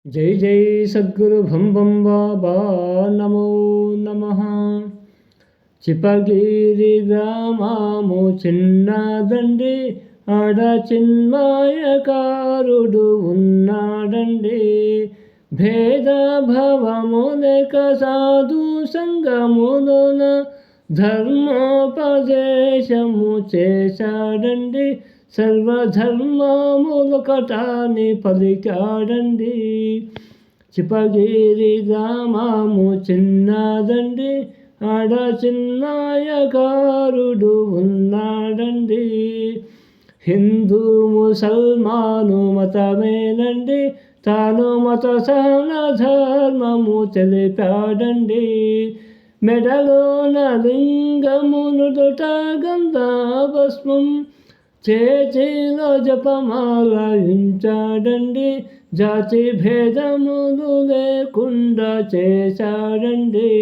జై జై సద్గురు భం భం బాబా నమో నమః. చిపగిరి గ్రామము చిన్నదండి, ఆడ చిన్మయకారుడు ఉన్నాడండి. భేదభావము లేక సాధు సంగములోన ధర్మోపదేశము చేశాడండి. సర్వధర్మములొకటాని పలికాడండి. చిపగిరి గ్రామము చిన్నదండి, ఆడ చిన్మయకారుడు ఉన్నాడండి. హిందూ ముసల్మాను మతమేనండి, తాను మత సహన ధర్మము తెలిపాడండి. మెడలోన లింగము నుదుట గంధభస్మం, చేతిలో జపమాల ఉంచాడండి. జాతి భేదములు లేకుండా చేశాడండి.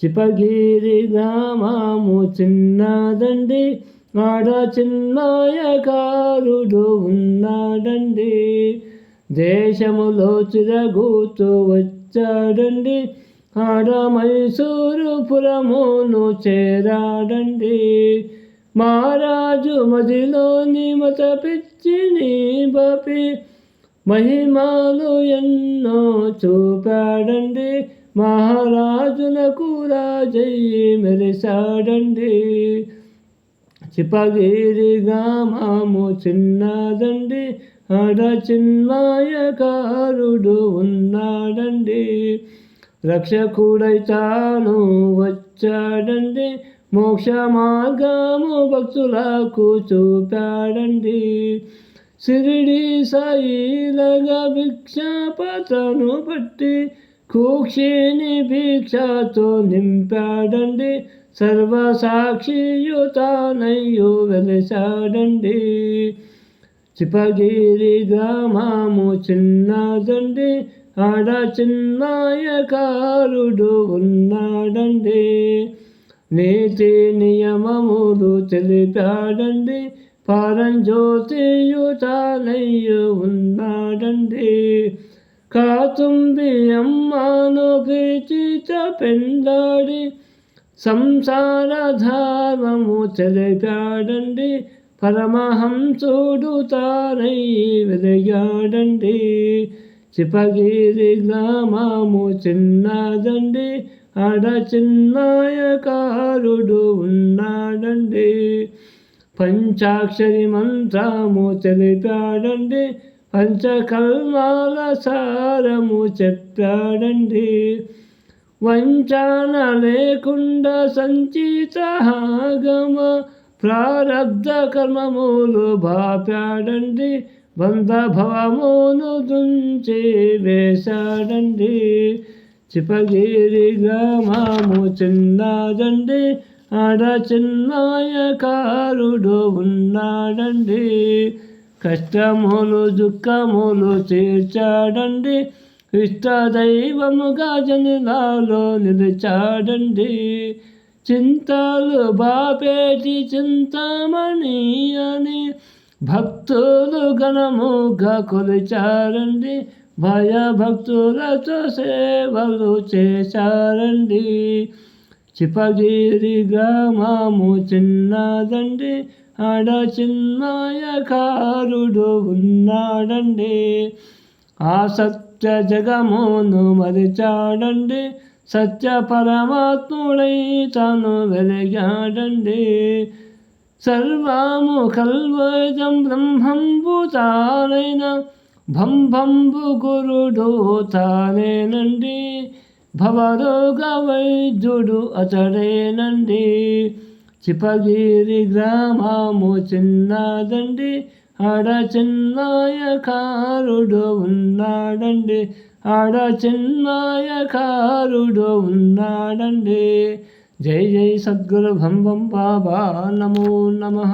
చిపగిరి గ్రామము చిన్నదండి, ఆడ చిన్మయకారుడు ఉన్నాడండి. దేశములో చిరగూతూ వచ్చాడండి, ఆడ మైసూరు పురమును చేరాడండి. మహారాజు మదిలోని మత పిచ్చిని బాపి మహిమలు ఎన్నో చూపాడండి. మహారాజులకు రాజయ్యి మెరిశాడండి. చిపగిరి గ్రామము చిన్నదండి, ఆడ చిన్మయకారుడు ఉన్నాడండి. రక్షకుడై తాను వచ్చాడండి, మోక్ష మార్గము భక్తులకు చూపాడండి. షిరిడి సాయిలగా భిక్షాపాత్రను పట్టి కుక్షిని భిక్షతో నింపాడండి. సర్వసాక్షియు తానయ్యు వెలిశాడండి. చిపగిరి గ్రామము చిన్నదండి, ఆడ చిన్మయకారుడు ఉన్నాడండి. నీతి నియమములు తెలిపాడండి, పరంజ్యోతియు తానయ్యు ఉన్నాడండి. కాతుంబి అమ్మను ప్రీతిత పెండాడి సంసార ధర్మము తెలిపాడండి. పరమహంసుడు తానయ్యి వెలిగాడండి. చిపగిరి గ్రామము చిన్నదండి, ఆడ చిన్మయకారుడు ఉన్నాడండి. పంచాక్షరి మంత్రము తెలిపాడండి, పంచకల్మాల సారము చెప్పాడండి. వంచన లేకుండా సంచిత ఆగమ ప్రారబ్ధ కర్మములు బాపాడండి. బంధభవమును తుంచి వేశాడండి. చిపగిరి గ్రామము చిన్నదండి, ఆడ చిన్మయకారుడు ఉన్నాడండి. కష్టములు దుఃఖములు తీర్చాడండి, ఇష్టదైవముగా జనులలో నిలిచాడండి. చింతలు బాపేటి చింతామణి అని భక్తులు గణముగా కొలిచారండి. భయభక్తులతో సేవలు చేశారండి. చిపగిరి గ్రామము చిన్నదండి, ఆడ చిన్మయకారుడు ఉన్నాడండి. ఆ సత్య జగమును మరిచాడండి, సత్య పరమాత్ముడై తాను వెలిగాడండి. సర్వము కల్వైతం బ్రహ్మంబు తానైన భంభంబు గురుడు తానేనండి. భవరోగ వైద్యుడు అతడేనండి. చిపగిరి గ్రామము చిన్నదండి, ఆడ చిన్మయకారుడు ఉన్నాడండి. ఆడ చిన్మయకారుడు ఉన్నాడండి. జై జై సద్గురు భం భం బాబా నమో నమః.